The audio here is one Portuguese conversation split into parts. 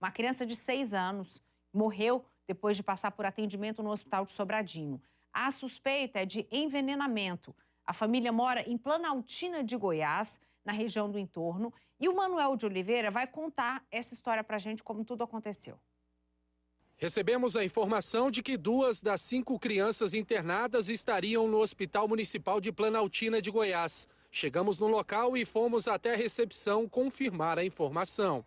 Uma criança de 6 anos morreu depois de passar por atendimento no hospital de Sobradinho. A suspeita é de envenenamento. A família mora em Planaltina de Goiás, na região do entorno. E o Manuel de Oliveira vai contar essa história pra gente, como tudo aconteceu. Recebemos a informação de que 2 das 5 crianças internadas estariam no Hospital Municipal de Planaltina de Goiás. Chegamos no local e fomos até a recepção confirmar a informação.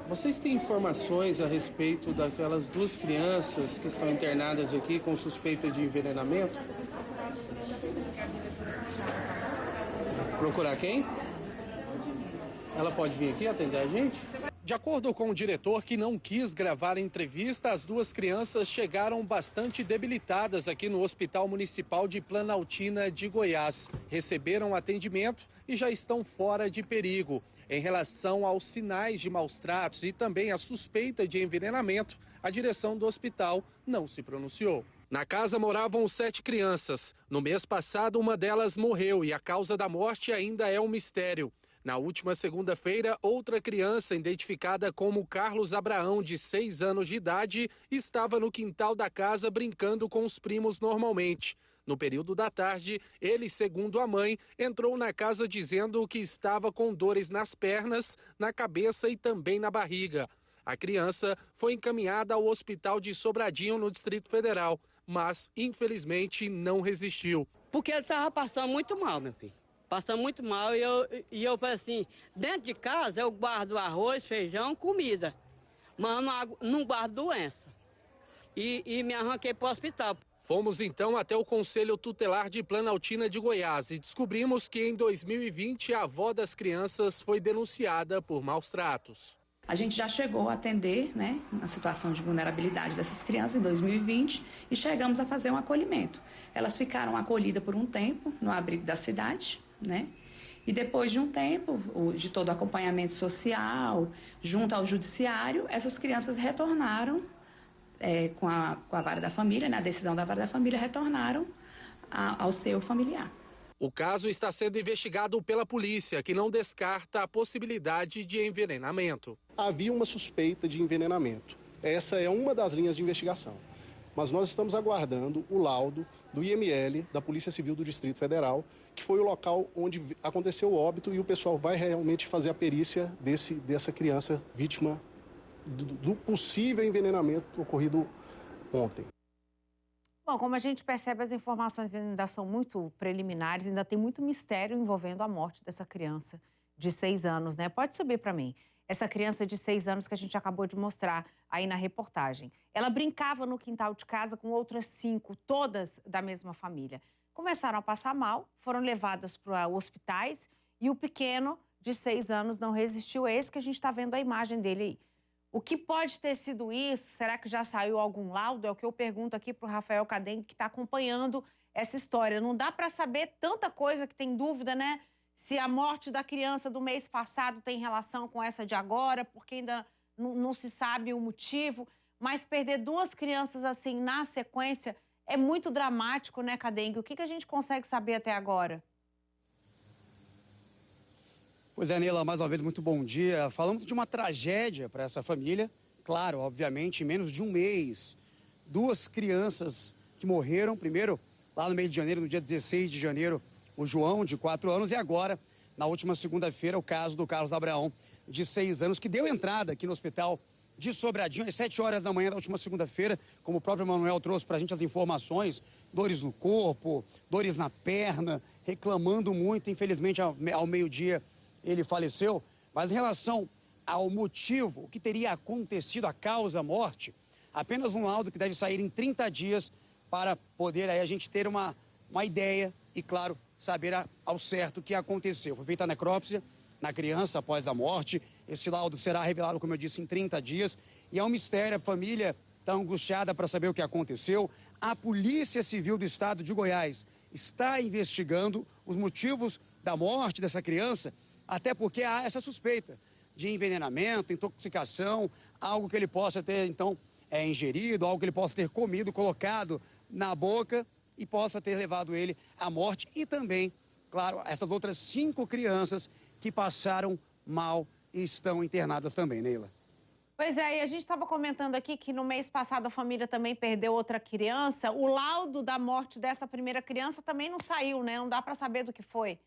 Vocês têm informações a respeito daquelas 2 crianças que estão internadas aqui com suspeita de envenenamento? Procurar quem? Ela pode vir aqui atender a gente? De acordo com o diretor, que não quis gravar a entrevista, as 2 crianças chegaram bastante debilitadas aqui no Hospital Municipal de Planaltina de Goiás. Receberam atendimento e já estão fora de perigo. Em relação aos sinais de maus tratos e também a suspeita de envenenamento, a direção do hospital não se pronunciou. Na casa moravam 7 crianças. No mês passado, uma delas morreu e a causa da morte ainda é um mistério. Na última segunda-feira, outra criança, identificada como Carlos Abraão, de 6 anos de idade, estava no quintal da casa brincando com os primos normalmente. No período da tarde, ele, segundo a mãe, entrou na casa dizendo que estava com dores nas pernas, na cabeça e também na barriga. A criança foi encaminhada ao hospital de Sobradinho, no Distrito Federal, mas, infelizmente, não resistiu. Porque ele estava passando muito mal, meu filho. Passando muito mal e eu falei assim, dentro de casa eu guardo arroz, feijão, comida, mas não guardo doença. E me arranquei para o hospital. Fomos então até o Conselho Tutelar de Planaltina de Goiás e descobrimos que em 2020 a avó das crianças foi denunciada por maus tratos. A gente já chegou a atender, né, a situação de vulnerabilidade dessas crianças em 2020 e chegamos a fazer um acolhimento. Elas ficaram acolhidas por um tempo no abrigo da cidade, né? E depois de um tempo, de todo o acompanhamento social, junto ao judiciário, essas crianças retornaram com a vara da família, na decisão da vara da família, retornaram ao seu familiar. O caso está sendo investigado pela polícia, que não descarta a possibilidade de envenenamento. Havia uma suspeita de envenenamento. Essa é uma das linhas de investigação. Mas nós estamos aguardando o laudo do IML, da Polícia Civil do Distrito Federal, que foi o local onde aconteceu o óbito e o pessoal vai realmente fazer a perícia dessa criança vítima do possível envenenamento ocorrido ontem. Bom, como a gente percebe, as informações ainda são muito preliminares, ainda tem muito mistério envolvendo a morte dessa criança de 6 anos, né? Pode subir para mim. Essa criança de 6 anos que a gente acabou de mostrar aí na reportagem. Ela brincava no quintal de casa com outras 5, todas da mesma família. Começaram a passar mal, foram levadas para hospitais e o pequeno de 6 anos não resistiu. É esse que a gente está vendo a imagem dele aí. O que pode ter sido isso? Será que já saiu algum laudo? É o que eu pergunto aqui para o Rafael Cadengue, que está acompanhando essa história. Não dá para saber tanta coisa que tem dúvida, né? Se a morte da criança do mês passado tem relação com essa de agora, porque ainda não se sabe o motivo. Mas perder 2 crianças assim na sequência é muito dramático, né, Cadengue? O que a gente consegue saber até agora? Pois é, Neila, mais uma vez, muito bom dia. Falamos de uma tragédia para essa família. Claro, obviamente, em menos de um mês. 2 crianças que morreram, primeiro, lá no mês de janeiro, no dia 16 de janeiro, o João, de 4 anos, e agora, na última segunda-feira, o caso do Carlos Abraão, de 6 anos, que deu entrada aqui no hospital de Sobradinho, às 7 horas da manhã da última segunda-feira, como o próprio Manuel trouxe para a gente as informações, dores no corpo, dores na perna, reclamando muito, infelizmente, ao meio-dia, ele faleceu, mas em relação ao motivo, o que teria acontecido, a causa, a morte, apenas um laudo que deve sair em 30 dias para poder aí a gente ter uma ideia e, claro, saber ao certo o que aconteceu. Foi feita a necrópsia na criança após a morte, esse laudo será revelado, como eu disse, em 30 dias e é um mistério, a família está angustiada para saber o que aconteceu. A Polícia Civil do Estado de Goiás está investigando os motivos da morte dessa criança, até porque há essa suspeita de envenenamento, intoxicação, algo que ele possa ter, então, ingerido, algo que ele possa ter comido, colocado na boca e possa ter levado ele à morte. E também, claro, essas outras 5 crianças que passaram mal e estão internadas também, Neila. Pois é, e a gente estava comentando aqui que no mês passado a família também perdeu outra criança. O laudo da morte dessa primeira criança também não saiu, né? Não dá para saber do que foi.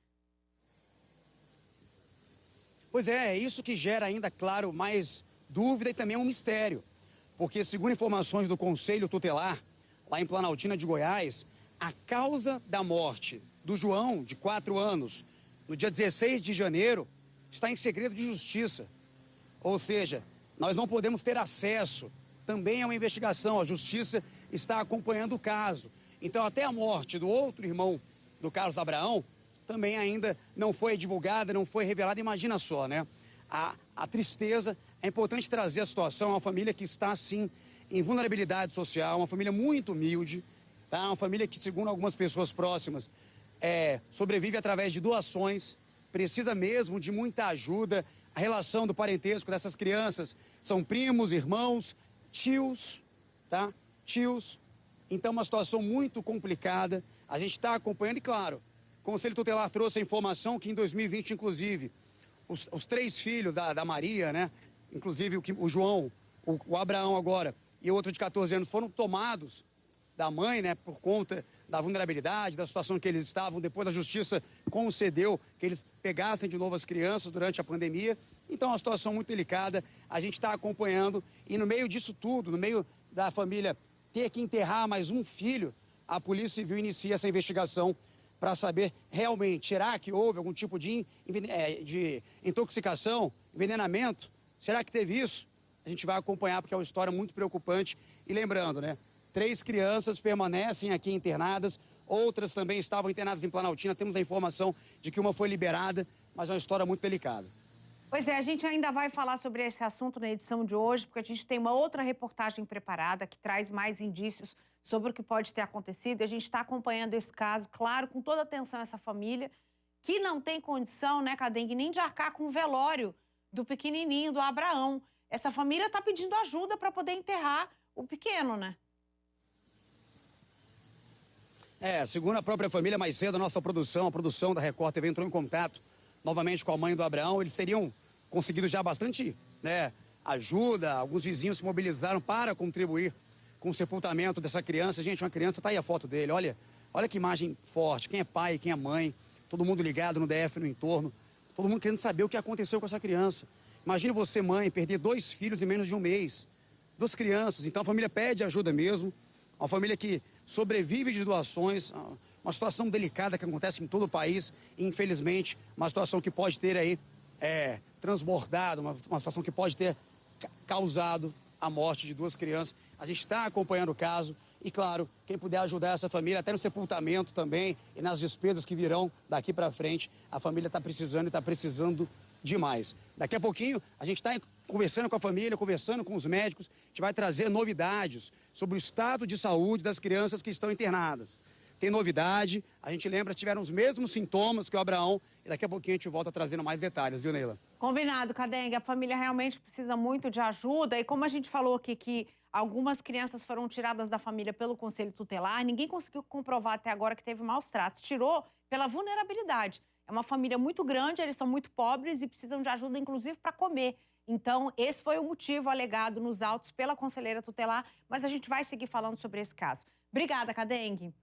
Pois é isso que gera ainda, claro, mais dúvida e também um mistério. Porque, segundo informações do Conselho Tutelar, lá em Planaltina de Goiás, a causa da morte do João, de 4 anos, no dia 16 de janeiro, está em segredo de justiça. Ou seja, nós não podemos ter acesso também a uma investigação. A justiça está acompanhando o caso. Então, até a morte do outro irmão do Carlos Abraão também ainda não foi divulgada, não foi revelada. Imagina só, né? A tristeza. É importante trazer a situação. É uma família que está, sim, em vulnerabilidade social, uma família muito humilde, tá? Uma família que, segundo algumas pessoas próximas, sobrevive através de doações, precisa mesmo de muita ajuda. A relação do parentesco dessas crianças são primos, irmãos, tios, tá? Tios. Então, uma situação muito complicada. A gente está acompanhando e, claro, o Conselho Tutelar trouxe a informação que em 2020, inclusive, os 3 filhos da Maria, né? Inclusive o João, o Abraão agora e o outro de 14 anos foram tomados da mãe, né? Por conta da vulnerabilidade, da situação que eles estavam. Depois a justiça concedeu que eles pegassem de novo as crianças durante a pandemia. Então, é uma situação muito delicada. A gente está acompanhando e no meio disso tudo, no meio da família ter que enterrar mais um filho, a Polícia Civil inicia essa investigação para saber realmente, será que houve algum tipo de intoxicação, envenenamento? Será que teve isso? A gente vai acompanhar porque é uma história muito preocupante. E lembrando, né? 3 crianças permanecem aqui internadas, outras também estavam internadas em Planaltina. Temos a informação de que uma foi liberada, mas é uma história muito delicada. Pois é, a gente ainda vai falar sobre esse assunto na edição de hoje, porque a gente tem uma outra reportagem preparada que traz mais indícios sobre o que pode ter acontecido. A gente está acompanhando esse caso, claro, com toda atenção essa família, que não tem condição, né, Cadengue, nem de arcar com o velório do pequenininho, do Abraão. Essa família está pedindo ajuda para poder enterrar o pequeno, né? Segundo a própria família, mais cedo, a produção da Record TV entrou em contato novamente com a mãe do Abraão. Eles teriam conseguido já bastante, né, ajuda. Alguns vizinhos se mobilizaram para contribuir com o sepultamento dessa criança. Gente, uma criança, tá aí a foto dele, olha que imagem forte. Quem é pai, quem é mãe, todo mundo ligado no DF, no entorno, todo mundo querendo saber o que aconteceu com essa criança. Imagina você, mãe, perder 2 filhos em menos de um mês, 2 crianças. Então a família pede ajuda mesmo, uma família que sobrevive de doações, uma situação delicada que acontece em todo o país, e, infelizmente, uma situação que pode ter aí transbordado, uma situação que pode ter causado a morte de 2 crianças. A gente está acompanhando o caso e, claro, quem puder ajudar essa família, até no sepultamento também e nas despesas que virão daqui para frente, a família está precisando e está precisando demais. Daqui a pouquinho, a gente está conversando com a família, conversando com os médicos, a gente vai trazer novidades sobre o estado de saúde das crianças que estão internadas. Tem novidade, a gente lembra, tiveram os mesmos sintomas que o Abraão, e daqui a pouquinho a gente volta trazendo mais detalhes, viu, Neila? Combinado, Cadengue. A família realmente precisa muito de ajuda. E como a gente falou aqui que algumas crianças foram tiradas da família pelo Conselho Tutelar, ninguém conseguiu comprovar até agora que teve maus tratos. Tirou pela vulnerabilidade. É uma família muito grande, eles são muito pobres e precisam de ajuda, inclusive, para comer. Então, esse foi o motivo alegado nos autos pela conselheira tutelar, mas a gente vai seguir falando sobre esse caso. Obrigada, Cadengue.